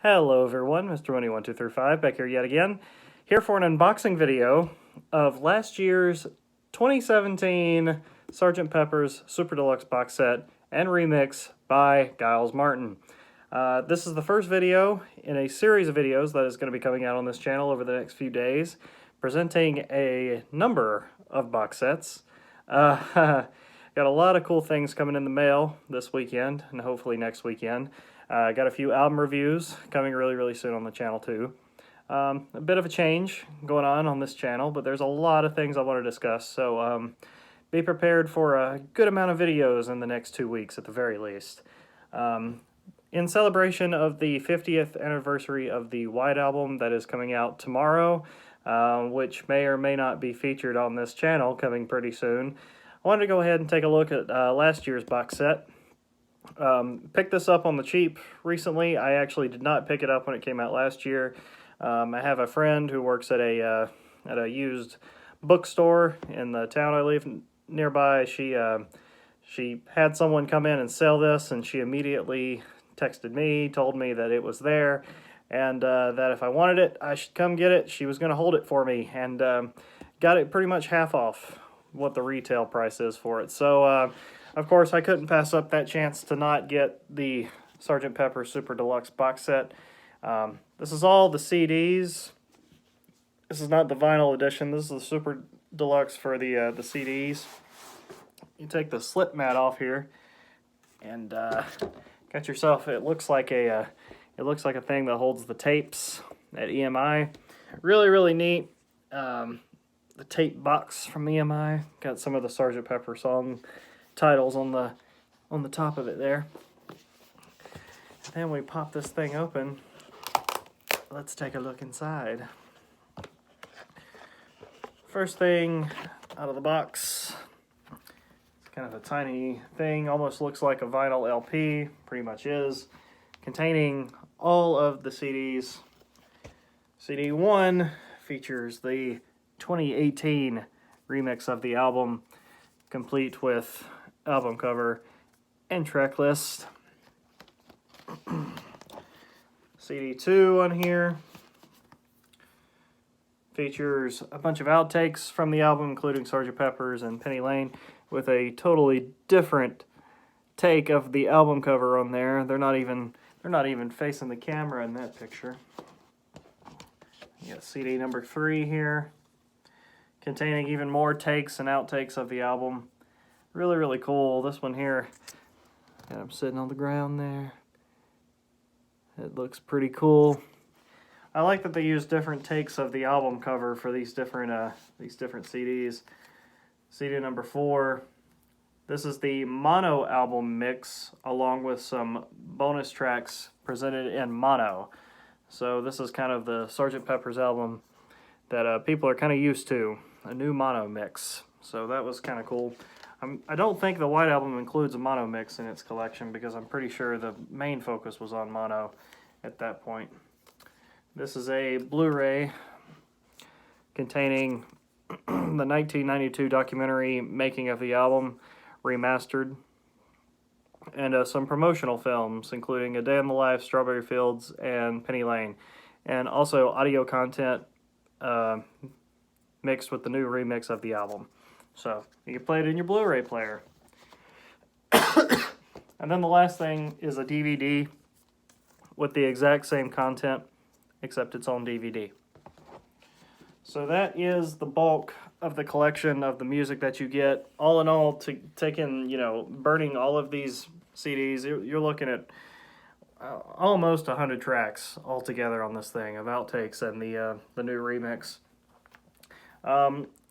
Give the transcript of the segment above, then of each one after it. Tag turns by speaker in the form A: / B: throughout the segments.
A: Hello everyone, Mr. Money1235 back here yet again, here for an unboxing video of last year's 2017 Sgt. Pepper's Super Deluxe box set and remix by Giles Martin. This is the first video in a series of videos that is going to be coming out on this channel over the next few days, presenting a number of box sets. Got a lot of cool things coming in the mail this weekend and hopefully next weekend. Got a few album reviews coming really soon on the channel too. A bit of a change going on this channel, but there's a lot of things I want to discuss, so be prepared for a good amount of videos in the next 2 weeks at the very least. In celebration of the 50th anniversary of the White Album that is coming out tomorrow, which may or may not be featured on this channel coming pretty soon, I wanted to go ahead and take a look at last year's box set. Picked this up on the cheap recently. I actually did not pick it up when it came out last year. I have a friend who works at a used bookstore in the town I live nearby. She had someone come in and sell this, and she immediately texted me, told me that it was there, and that if I wanted it, I should come get it. She was going to hold it for me, and got it pretty much half off what the retail price is for it. So, of course, I couldn't pass up that chance to not get the Sgt. Pepper Super Deluxe box set. This is all the CDs. This is not the vinyl edition. This is the Super Deluxe for the CDs. You take the slip mat off here, and got yourself. It looks like a thing that holds the tapes at EMI. Really neat. The tape box from EMI got some of the Sgt. Pepper song titles on the top of it there. And then we pop this thing open. Let's take a look inside. First thing out of the box, it's kind of a tiny thing, almost looks like a vinyl LP, pretty much is, containing all of the CDs. CD 1 features the 2018 remix of the album, complete with album cover and track list. CD 2 on here features a bunch of outtakes from the album, including Sgt. Pepper's and Penny Lane, with a totally different take of the album cover on there. They're not even facing the camera in that picture. You got CD number 3 here, containing even more takes and outtakes of the album. Really cool. This one here, got him sitting on the ground there. It looks pretty cool. I like that they use different takes of the album cover for these different CDs. CD number 4. This is the mono album mix, along with some bonus tracks presented in mono. So this is kind of the Sgt. Pepper's album that people are kind of used to, a new mono mix. So that was kind of cool. I don't think the White Album includes a mono mix in its collection, because I'm pretty sure the main focus was on mono at that point. This is a Blu-ray containing the 1992 documentary making of the album, remastered, and some promotional films, including A Day in the Life, Strawberry Fields, and Penny Lane, and also audio content mixed with the new remix of the album. So you can play it in your Blu-ray player. And then the last thing is a DVD with the exact same content, except it's on DVD. So that is the bulk of the collection of the music that you get. All in all, to take in, burning all of these CDs, you're looking at almost 100 tracks altogether on this thing of outtakes and the new remix.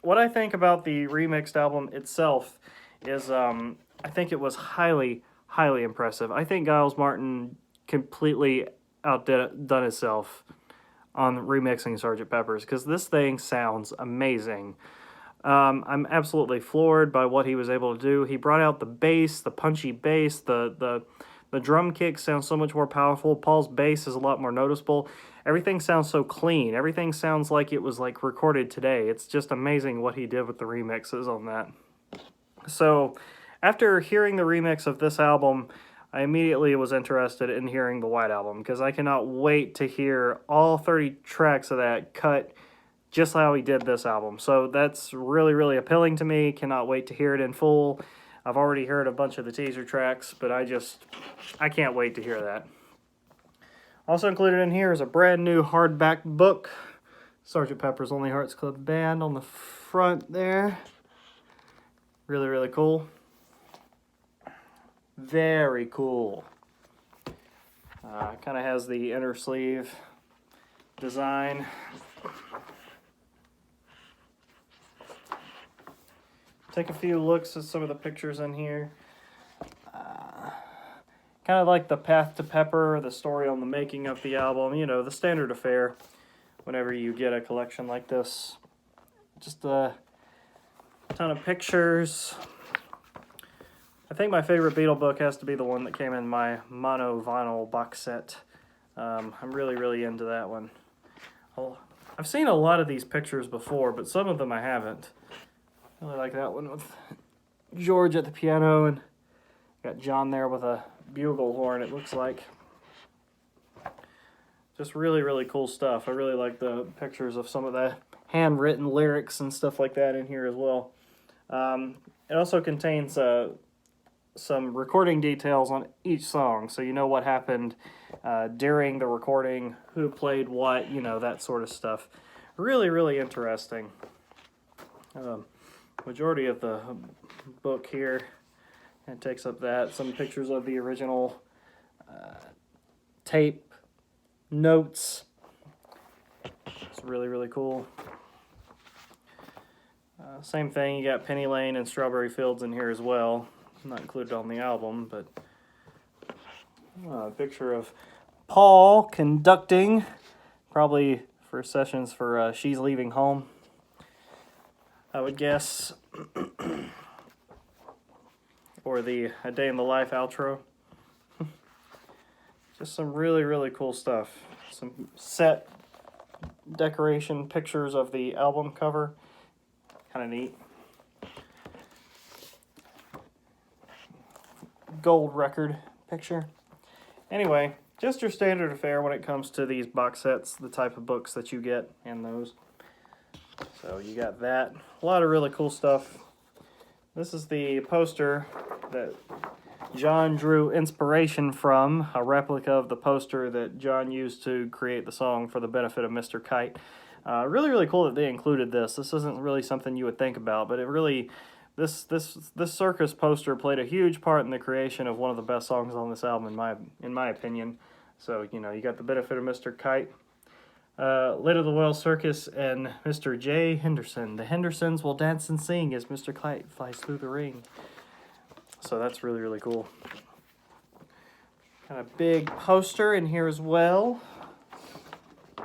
A: What I think about the remixed album itself is I think it was highly impressive. I think Giles Martin completely outdone himself on remixing Sgt. Pepper's, because this thing sounds amazing. I'm absolutely floored by what he was able to do. He brought out the bass, the punchy bass, the drum kick sounds so much more powerful. Paul's bass is a lot more noticeable. Everything sounds so clean. Everything sounds like it was recorded today. It's just amazing what he did with the remixes on that. So after hearing the remix of this album, I immediately was interested in hearing the White Album, because I cannot wait to hear all 30 tracks of that cut just how he did this album. So that's really, really appealing to me. Cannot wait to hear it in full. I've already heard a bunch of the teaser tracks, but I can't wait to hear that. Also included in here is a brand new hardback book, Sgt. Pepper's Lonely Hearts Club Band, on the front there. Really, really cool. Very cool. Kind of has the inner sleeve design. Take a few looks at some of the pictures in here. Kind of like the path to Pepper, the story on the making of the album, you know, the standard affair whenever you get a collection like this. Just a ton of pictures. I think my favorite Beatle book has to be the one that came in my mono vinyl box set. I'm really, really into that one. I've seen a lot of these pictures before, but some of them I haven't. I really like that one with George at the piano, and got John there with a bugle horn, it looks like. Just really, really cool stuff. I really like the pictures of some of the handwritten lyrics and stuff like that in here as well. It also contains some recording details on each song, so you know what happened during the recording, who played what, you know, that sort of stuff. Really, really interesting. Majority of the book here, and takes up that. Some pictures of the original tape, notes. It's really, really cool. Same thing, you got Penny Lane and Strawberry Fields in here as well. Not included on the album, but a picture of Paul conducting, probably for sessions for She's Leaving Home, I would guess. Or the A Day in the Life outro. Just some really, really cool stuff. Some set decoration pictures of the album cover. Kind of neat. Gold record picture. Anyway, just your standard affair when it comes to these box sets, the type of books that you get and those. So you got that. A lot of really cool stuff. This is the poster that John drew inspiration from, a replica of the poster that John used to create the song for the benefit of Mr. Kite. Really, really cool that they included this. This isn't really something you would think about, but it really, this circus poster played a huge part in the creation of one of the best songs on this album, in my opinion. So, you know, you got the benefit of Mr. Kite, Lid of the Whale Circus, and Mr. J. Henderson. The Hendersons will dance and sing as Mr. Kite flies through the ring. So that's really, really cool. Got a big poster in here as well.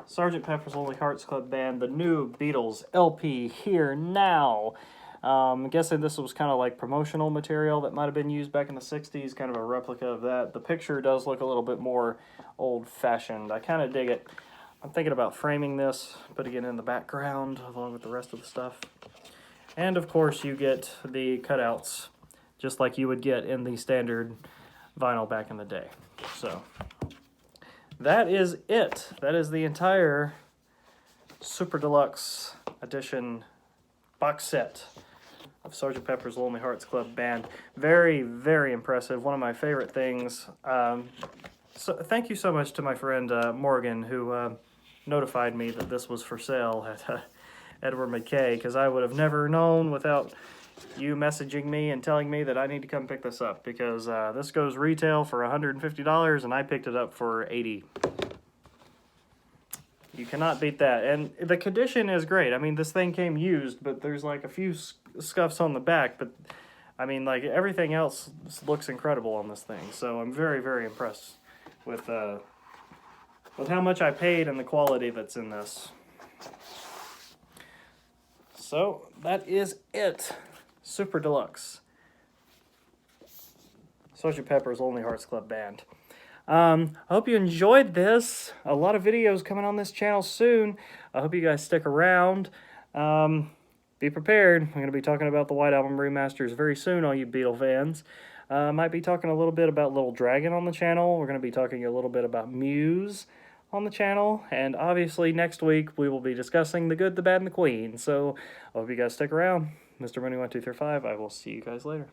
A: Sgt. Pepper's Lonely Hearts Club Band, the new Beatles LP, here now. I'm guessing this was kind of like promotional material that might have been used back in the 60s, kind of a replica of that. The picture does look a little bit more old-fashioned. I kind of dig it. I'm thinking about framing this, putting it in the background along with the rest of the stuff. And of course you get the cutouts, just like you would get in the standard vinyl back in the day. So that is it. That is the entire Super Deluxe Edition box set of Sgt. Pepper's Lonely Hearts Club Band. Very, very impressive. One of my favorite things. So thank you so much to my friend Morgan, who notified me that this was for sale at Edward McKay, because I would have never known without you messaging me and telling me that I need to come pick this up, because this goes retail for $150 and I picked it up for $80. You cannot beat that. And the condition is great. I mean, this thing came used, but there's like a few scuffs on the back, but I mean, like, everything else looks incredible on this thing. So I'm very, very impressed with how much I paid and the quality that's in this. So that is it. Super Deluxe. Sgt. Pepper's Lonely Hearts Club Band. I hope you enjoyed this. A lot of videos coming on this channel soon. I hope you guys stick around. Be prepared. I'm going to be talking about the White Album remasters very soon, all you Beatle fans. Might be talking a little bit about Little Dragon on the channel. We're going to be talking a little bit about Muse on the channel, and obviously next week we will be discussing The Good, the Bad, and the Queen. So I hope you guys stick around. Mr. Money 1235, I will see you guys later.